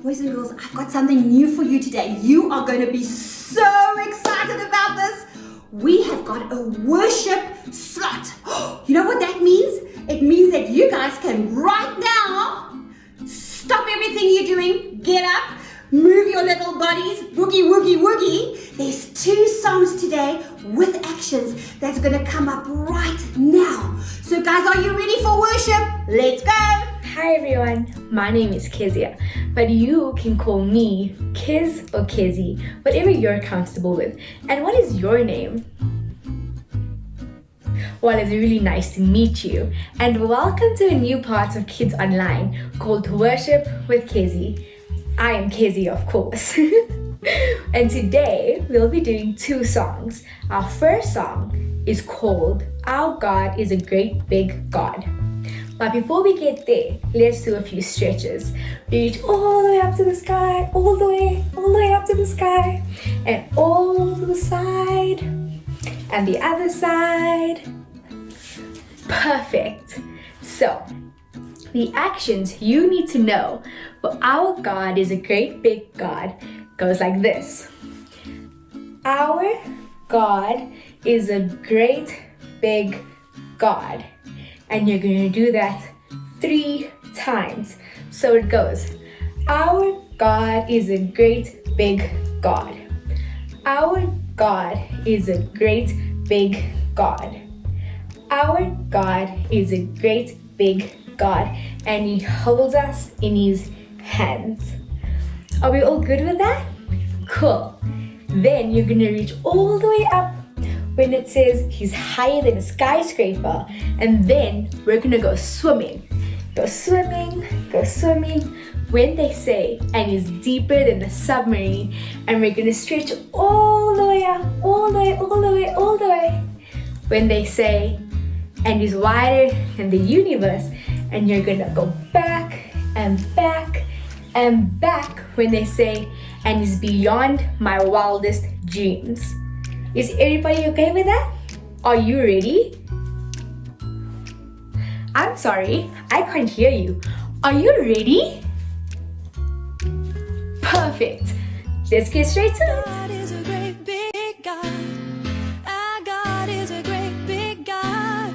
Boys and girls, I've got something new for you today. You are going to be so excited about this. We have got a worship slot. You know what that means? It means that you guys can right now stop everything you're doing, get up, move your little bodies, woogie, woogie, woogie. There's 2 songs today with actions that's going to come up right now. So guys, are you ready for worship? Let's go. Hi everyone, my name is Kezia, but you can call me Kiz or Kizzy, whatever you're comfortable with. And what is your name? Well, it's really nice to meet you, and welcome to a new part of Kids Online called Worship with Kizzy. I am Kizzy, of course. And today we'll be doing 2 songs. Our first song is called Our God is a Great Big God. But before we get there, let's do a few stretches. Reach all the way up to the sky, all the way up to the sky, and all to the side, and the other side. Perfect. So, the actions you need to know for our God is a great big God goes like this. Our God is a great big God. And you're going to do that 3 times. So it goes, our God is a great big God. Our God is a great big God. Our God is a great big God. And He holds us in His hands. Are we all good with that? Cool. Then you're going to reach all the way up when it says He's higher than a skyscraper, and then we're gonna go swimming. Go swimming, go swimming. When they say, and He's deeper than a submarine, and we're gonna stretch all the way up, all the way, all the way, all the way. When they say, and He's wider than the universe, and you're gonna go back and back and back when they say, and He's beyond my wildest dreams. Is everybody okay with that? Are you ready? I'm sorry, I can't hear you. Are you ready? Perfect. Let's get straight to it. God is a great big God. Our God is a great big God.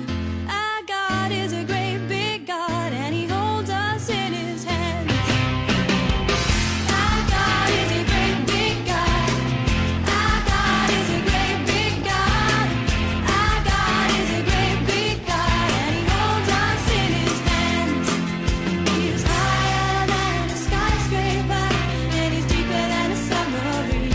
Our God is a great big God, and He holds us in His hands. Our God is a great big God. Our God is a great big God. Our God is a great big God, and He holds us in His hands. He is higher than a skyscraper, and He's deeper than a submarine.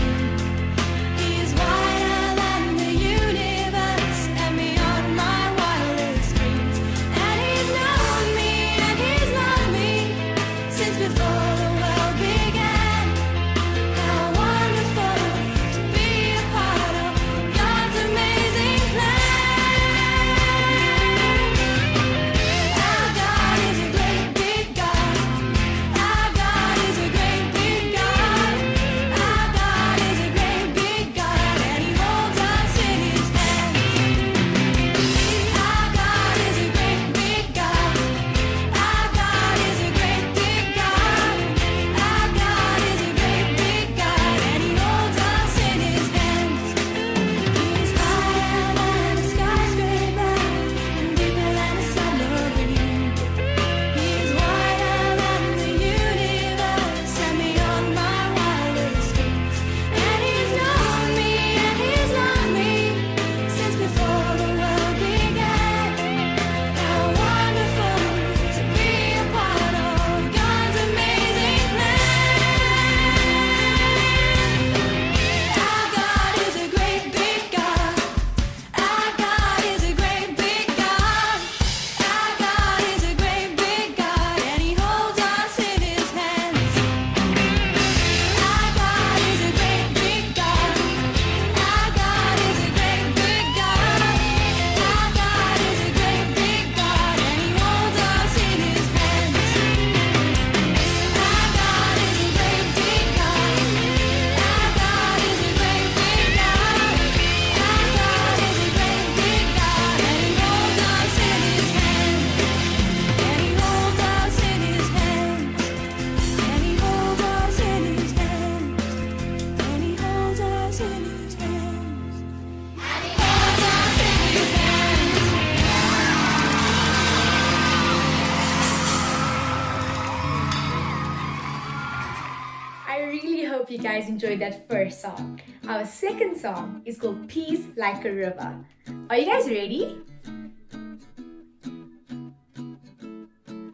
guys enjoyed that first song. Our second song is called Peace Like a River. Are you guys ready?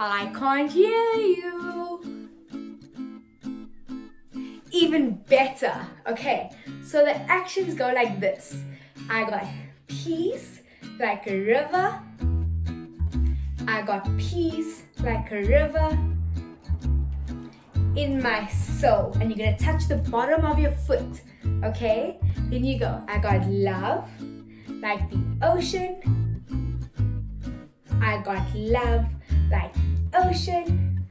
I can't hear you. Even better. Okay, so the actions go like this. I got peace like a river. I got peace like a river in my soul. And you're gonna touch the bottom of your foot. Okay? Then you go. I got love like the ocean. I got love like ocean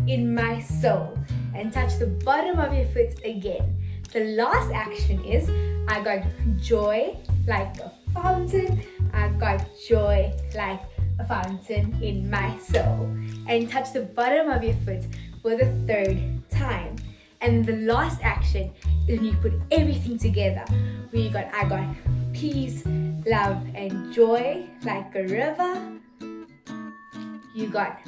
in my soul. And touch the bottom of your foot again. The last action is I got joy like a fountain. I got joy like a fountain in my soul. And touch the bottom of your foot for the third time. And the last action is when you put everything together. Where you got I got peace, love, and joy like a river. You got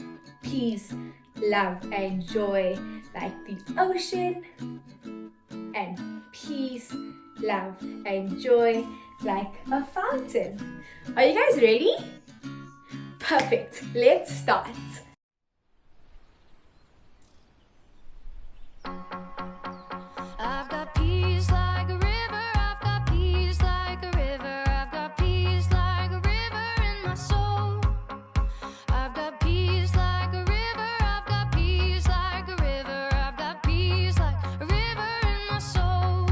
peace, love, and joy like the ocean. And peace, love, and joy like a fountain. Are you guys ready? Perfect. Let's start. I've got peace like a river, I've got peace like a river, I've got peace like a river in my soul. I've got peace like a river, I've got peace like a river, I've got peace like a river in my soul.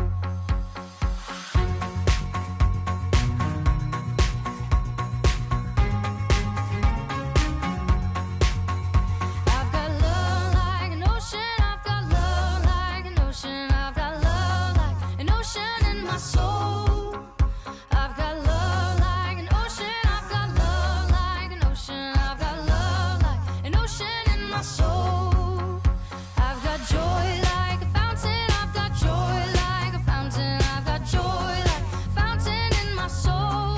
I've got love like an ocean, I've got love like an ocean, I've got love like an ocean in my soul. I've got love like an ocean, I've got love like an ocean, I've got love like an ocean in my soul. I've got joy like a fountain, I've got joy like a fountain, I've got joy like a fountain in my soul.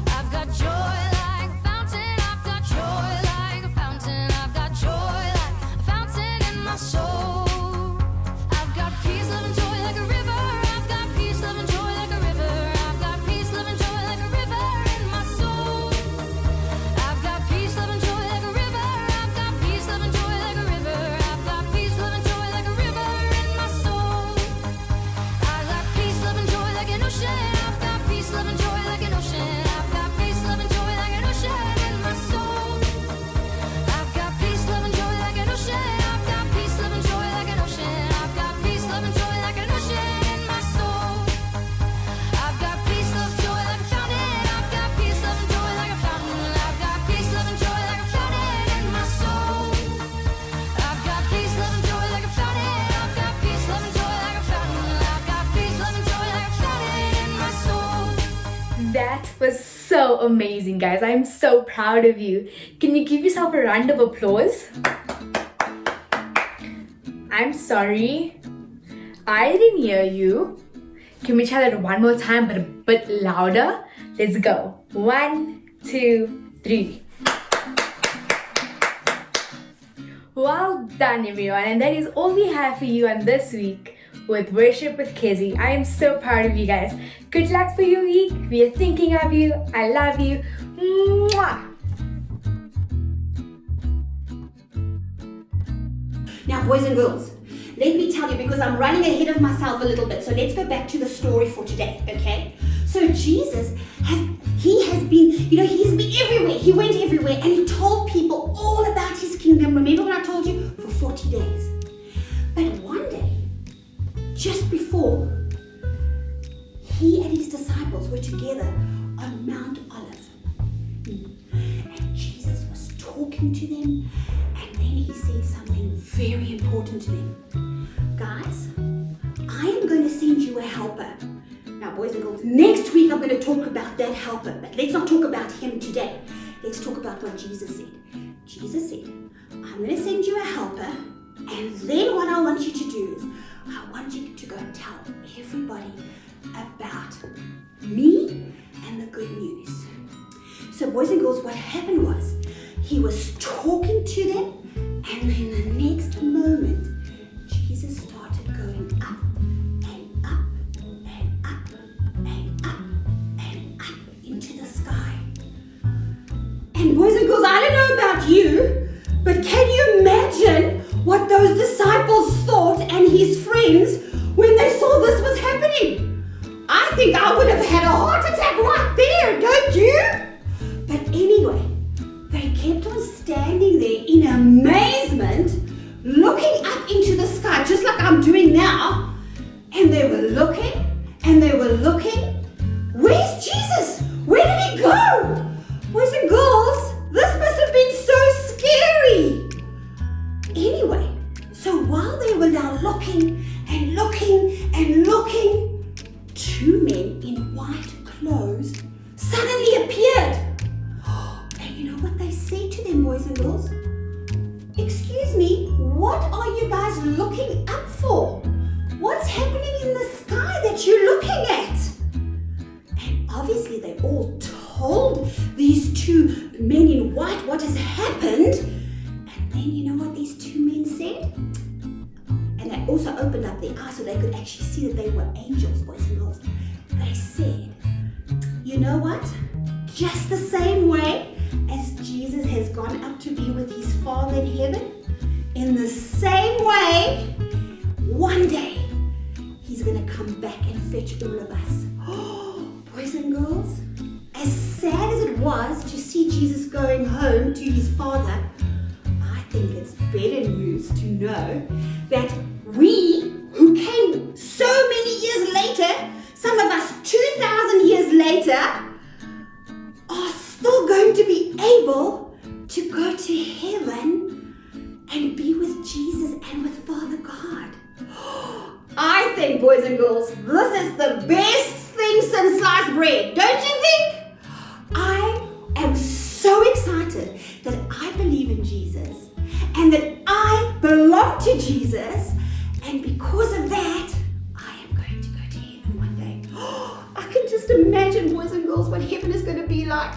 I've got joy like a fountain, I've got joy like a fountain, I've got joy like a fountain in my soul. I've got peace, love, and joy like a river. I've got peace, love, and joy like a river. I've got peace, love, and joy like a river in my soul. I've got peace, love, and joy like a river. I've got peace, love, and joy like a river. I've got peace, love, and joy like a river in my soul. I've got peace, love, and joy like an ocean. I've got peace, love, and joy like an ocean. I've got peace, love, and joy like an ocean in my soul. I've got peace, love, and joy like an ocean. I've got peace, love, and joy like an ocean. I've got peace, love, and joy like an ocean in my soul. I've got peace, love, joy like a fountain. I've got peace, love, and joy like a fountain. I've got peace, love, and joy like a fountain in my soul. I've got peace, love, and joy like a fountain. I've got peace, love, and joy like a fountain. I've got peace, love, and joy like a fountain in my soul. That was so amazing, guys. I'm so proud of you. Can you give yourself a round of applause? I'm sorry. I didn't hear you. Can we try that one more time, but a bit louder? Let's go. 1, 2, 3. Well done, everyone. And that is all we have for you on this week with Worship with Kezzy. I am so proud of you guys. Good luck for your week. We are thinking of you. I love you. Mwah! Now, boys and girls, let me tell you, because I'm running ahead of myself a little bit, so let's go back to the story for today, okay? So Jesus, he's been everywhere. He went everywhere and he told people all about his kingdom. Remember what I told you? For 40 days. But one day, just before, he and his disciples were together on Mount Olive. And Jesus was talking to them, and then he said something very important to them. Guys, I am going to send you a helper. Now, boys and girls, next week I'm going to talk about that helper, but let's not talk about him today. Let's talk about what Jesus said. Jesus said, I'm going to send you a helper, and then what I want you to do is, I want you to go and tell everybody about me and the good news. So, boys and girls, what happened was, he was talking to them, and then the next moment, Jesus started going up and up and up and up and up into the sky. And boys and girls, I don't know about you, but can you imagine what those disciples thought and his friends when they saw this was happening? I think I would have had a heart attack right there, don't you? But anyway, they kept on standing there in amazement, looking up into the sky, just like I'm doing now. And they were looking, and they were looking. Where's Jesus? Where did he go? Boys and girls, this must have been so scary. Anyway, so while they were now looking and looking and looking, two men in white clothes suddenly appeared. And you know what they said to them, boys and girls? Excuse me, what are you guys looking up for? What's happening in the sky that you're looking at? And obviously they all told these two men in white what has happened. And then you know what these two men said? And they also opened up their eyes so they could actually see that they were angels, boys and girls. They said, you know what? Just the same way as Jesus has gone up to be with his Father in heaven, in the same way, one day, he's going to come back and fetch all of us. Oh, boys and girls, as sad as it was to see Jesus going home to his Father, I think it's better news to know that we who came so many years later, some of us 2,000 years later, are still going to be able to go to heaven and be with Jesus and with Father God. I think, boys and girls, this is the best thing since sliced bread, don't you think? I am so excited that I believe in Jesus and that I belong to Jesus, and because of that, I am going to go to heaven one day. I can just imagine, boys and girls, what heaven is going to be like.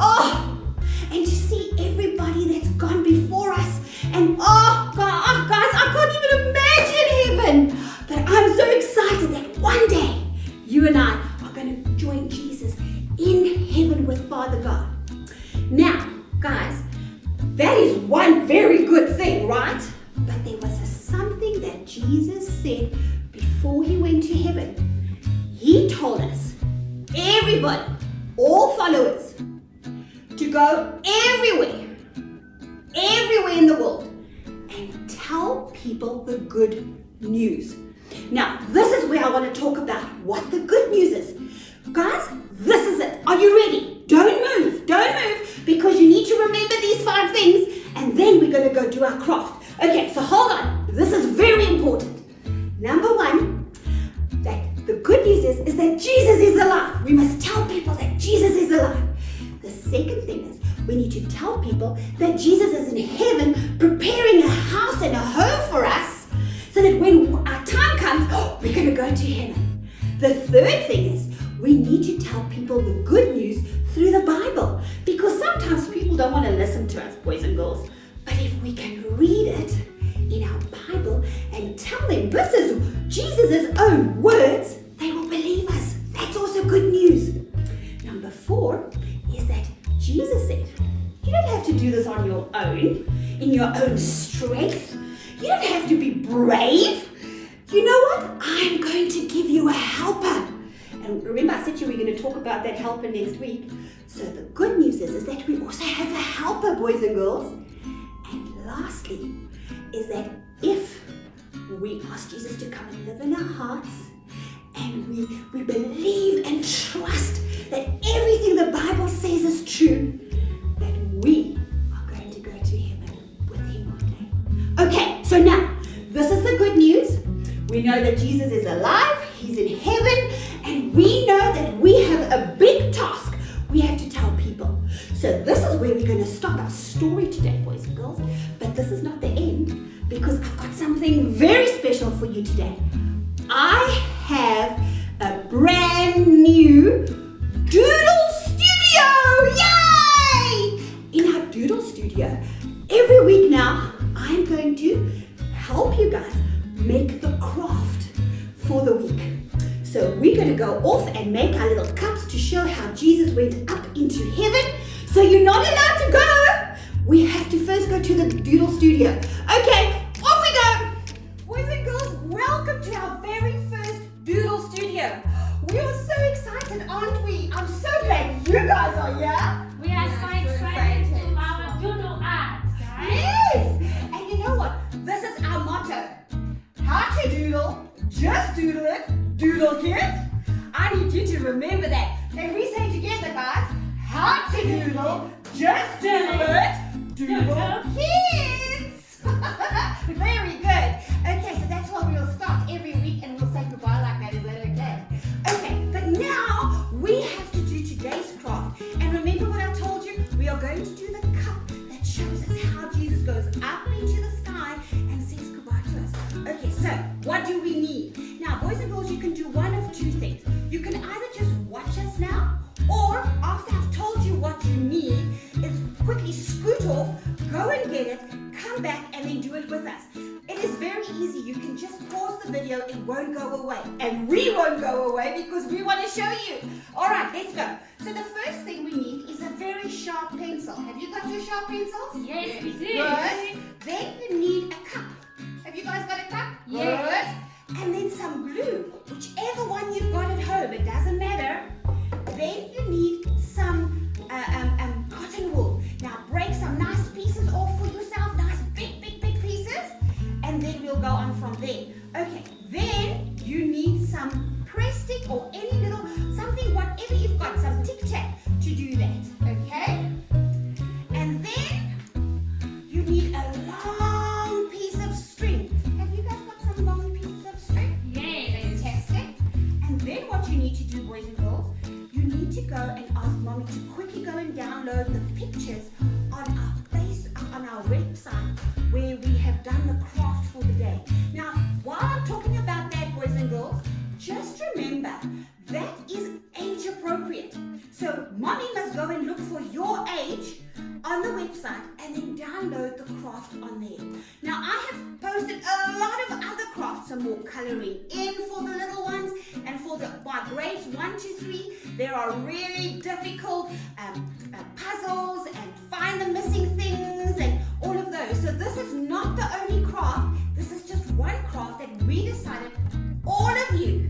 Oh, and to see everybody that's gone before us, and guys, I can't even imagine heaven. But I'm so excited that one day you and I are going to join Jesus in heaven with Father God. Now, guys, that is one very good thing, right? But there was something that Jesus said before he went to heaven. He told us, everybody, all followers, to go everywhere in the world and tell people the good news. Now, this is where I want to talk about what the good news is. Guys, this is it. Are you ready? Don't move, because you need to remember these 5 things, and then we're going to go do our craft. Okay, so hold on. This is very important. Number 1, that the good news is that Jesus is alive. We must tell people that Jesus is alive. The second thing is we need to tell people that Jesus is in heaven preparing a house and a home for us, so that when our time comes, we're going to go to heaven. The third thing is we need to tell people the good news through the Bible, because sometimes people don't want to listen to us, boys and girls. But if we can read it in our Bible and tell them this is Jesus' own words, they will believe us. That's also good news. Number 4 is that Jesus said, you don't have to do this on your own, in your own strength. You don't have to be brave. You know what? I'm going to give you a helper. And remember, I said to you we're going to talk about that helper next week. So the good news is that we also have a helper, boys and girls. And lastly, is that if we ask Jesus to come and live in our hearts, and we believe and trust that everything the Bible says is true, that we are going to go to heaven with him one day. Okay, so now, this is the good news. We know that Jesus is alive, he's in heaven, and we know that we have a big task we have to tell people. So this is where we're going to stop our story today, boys and girls. But this is not the end, because I've got something very special for you today. I have a brand new doodle studio! Yay! In our doodle studio, every week now, I'm going to help you guys make the craft into heaven, so you're not allowed to go. We have to first go to the doodle studio. Okay, off we go. Boys and girls, welcome to our very first doodle studio. We are so excited, aren't we? I'm so glad you guys are here. We are so excited to our doodle art, guys. Yes! And you know what? This is our motto. How to doodle, just doodle it, doodle kids. I need you to remember that. Can we say together, guys? How to doodle, just doodle it, doodle kids. Very good. Okay, so that's why we'll start every week and we'll say goodbye like that. Is that okay? Okay, but now we have to do today's craft. And remember what I told you? We are going to do the cup that shows us how Jesus goes up into the sky and says goodbye to us. Okay, so what do we need? Now, boys and girls, you can do one of two things. You can either just watch us now, or after I've told you what you need, is quickly scoot off, go and get it, come back and then do it with us. It is very easy. You can just pause the video. It won't go away. And we won't go away because we want to show you. All right, let's go. So the first thing we need is a very sharp pencil. Have you got your sharp pencils? Yes, we do. Good. Then you need a cup. Have you guys got a cup? Yes. Good. And then some glue. Whichever one you've got at home, it doesn't matter. Then you need some cotton wool. Now break some nice pieces off for yourself. Nice big pieces. And then we'll go on from there. Okay, then you need some press stick or any little something, whatever you've got, some tic tac to do that. Okay? And then you need a long piece of string. Have you guys got some long pieces of string? Yes. Fantastic. And then what you need to do, boys and girls, you need to go and ask Mommy to quickly go and download the pictures on our website where we have done the craft for the day. Now, while I'm talking about that, boys and girls, just remember that is age appropriate. So Mommy must go and look for your age on the website and then download the craft on there. Now, I have posted a lot of other crafts, some more coloring in for the little ones, and for the grades 1 to 3, there are really difficult puzzles and find the missing things and all of those. So this is not the only craft. This is just one craft that we decided all of you,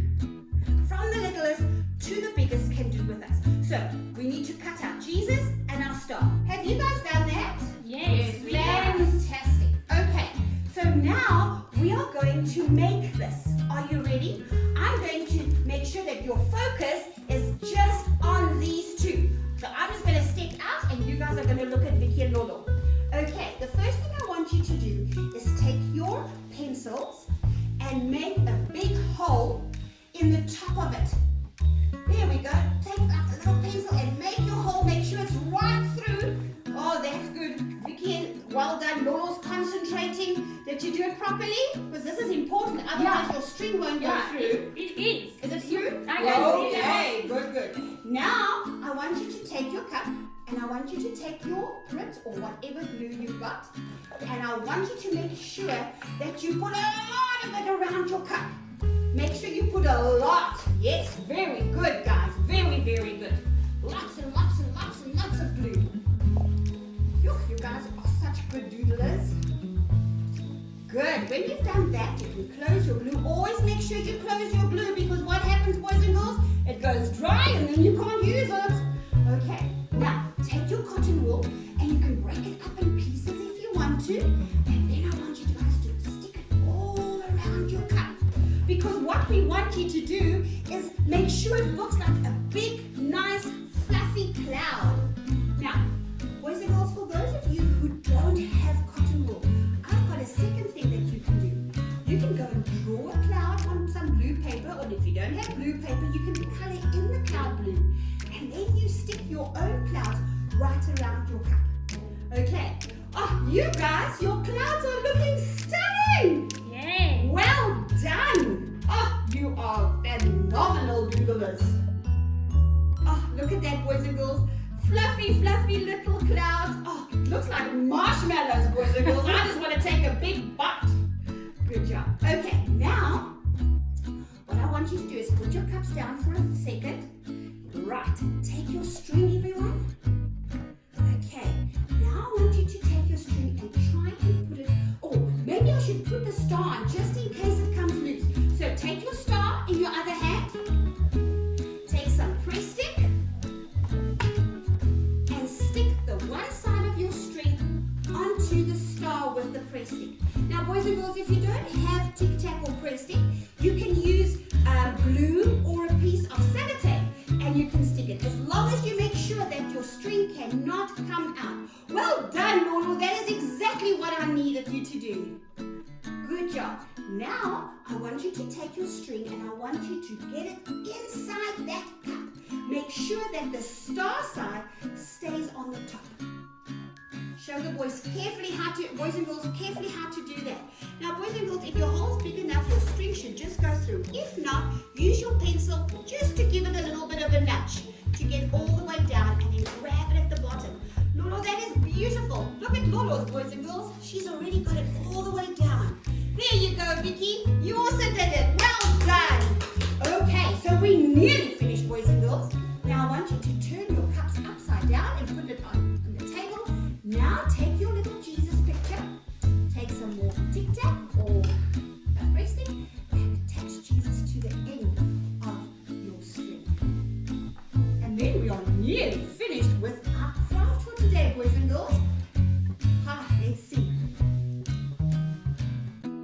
from the littlest to the biggest, can do with us. So we need to cut out Jesus and our star. Have you guys done that? Yes, we have. Fantastic. Okay, so now we are going to make this. Are you ready? I'm going to make sure that your focus is just on these two. So I'm just going to step out and you guys are going to look at Vicky and Lolo. Okay, the first thing I want you to do is take your pencils and make a big hole in the top of it. There we go. Take out the little pencil and make your hole. Make sure it's right through. Oh, that's good. Vicky, well done. Lolo's concentrating. Did you do it properly? Because this is important. Otherwise your string won't go through. It is. Is it through? I can see Okay, good. Now, I want you to take your cup and I want you to take your grit or whatever glue you've got, and I want you to make sure that you put a lot of it around your cup. Make sure you put a lot. Yes, very good, guys. Very good. Lots and lots of glue. Phew, you guys are such good doodlers. Good. When you've done that, you can close your glue. Always make sure you close your glue, because what happens, boys and girls? It goes dry and then you can't use it. Okay. Now, take your cotton wool and you can break it up in pieces if you want to. And then I want you guys to stick it all around your cup. Because what we want you to do is make sure it looks like a big, nice, fluffy cloud. Now, boys and girls, for those of you who don't have cotton wool, I've got a second thing that you can do. You can go and draw a cloud on some blue paper, or if you don't have blue paper, you can color in the cloud blue. And then you stick your own clouds right around your cup. Okay. Oh, you guys, your clouds are looking stunning. Yay. Well done. Oh, you are phenomenal doodlers. Oh, look at that, boys and girls. Fluffy little clouds. Oh, looks like marshmallows, boys and girls. I just want to take a big bite. Good job. Okay, now, what I want you to do is put your cups down for a second. Right, take your string, everyone. Okay, now I want you to take your string and try and put it, or maybe I should put the star on just in case it comes loose. So take your star in your other hand, take some press stick, and stick the one side of your string onto the star with the press stick. Now boys and girls, if you don't have tic tac or press stick, you can use glue or a piece of sellotape and you can stick it, as long as you make sure that your string cannot come out. Well done, Lolo, that is exactly what I needed you to do. Good job. Now I want you to take your string and I want you to get it inside that cup. Make sure that the star side stays on the top. Show the boys and girls carefully how to do that. Now boys and girls, if your hole's big enough, your string should just go through. If not, use your pencil just to give it a little bit of a nudge to get all the way down and then grab it at the bottom. Lolo, that is beautiful. Look at Lolo's, boys and girls. She's already got it all the way down. There you go, Vicky. You also did it. Well done. Okay, so we nearly finished, boys and girls. Now I want you to turn your cups upside down and put it on the table. Now take your little Jesus picture, take some more tic tac or a press stick and attach Jesus to the end of your string. And then we are nearly finished with our craft for today, boys and girls. Let's see.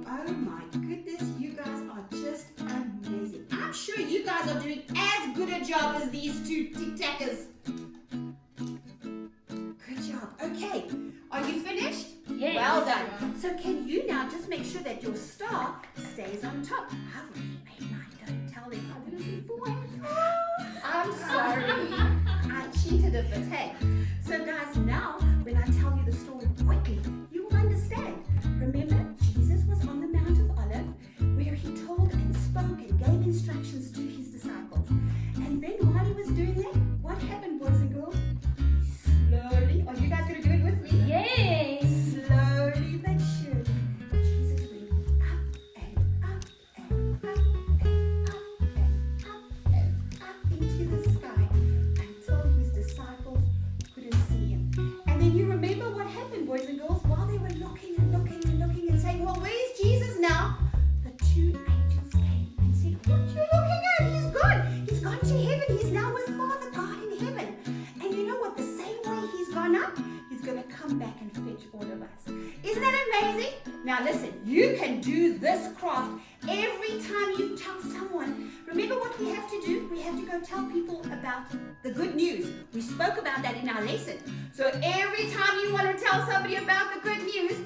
Oh my goodness, you guys are just amazing. I'm sure you guys are doing as good a job as these two tic-tackers. Good job. Okay, are you finished? Yes. Well done. So can you now just make sure that your star stays on top? I've already made mine. Don't tell them I did it beforehand. I'm sorry. I cheated a bit, hey. So guys, now when I tell you the story quickly, you will understand. Remember, Jesus was on the Mount of Olives where he told and spoke and gave instructions to his disciples. And then while he was doing that, what happened, boys and girls? Slowly, are you guys going to do it with me? Yay! Slowly but surely, Jesus went up and up and up and up and up and up into the sky until his disciples couldn't see him. And then you remember what happened, boys and girls, while they were looking and looking and looking and saying, well, where's Jesus now? The two angels came and said, what are you looking at? He's gone. He's gone to heaven. He's now with Father God in heaven. And you know what? The same way he's gone up, he's going to come back and fetch all of us. Isn't that amazing? Now listen, you can do this craft every time you tell someone. Remember what we have to do? We have to go tell people about the good news. We spoke about that in our lesson. So every time you want to tell somebody about the good news,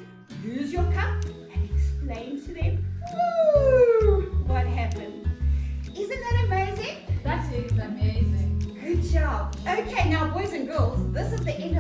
use your cup and explain to them, woo, what happened. Isn't that amazing? That is amazing. Good job. Okay, now boys and girls, this is the end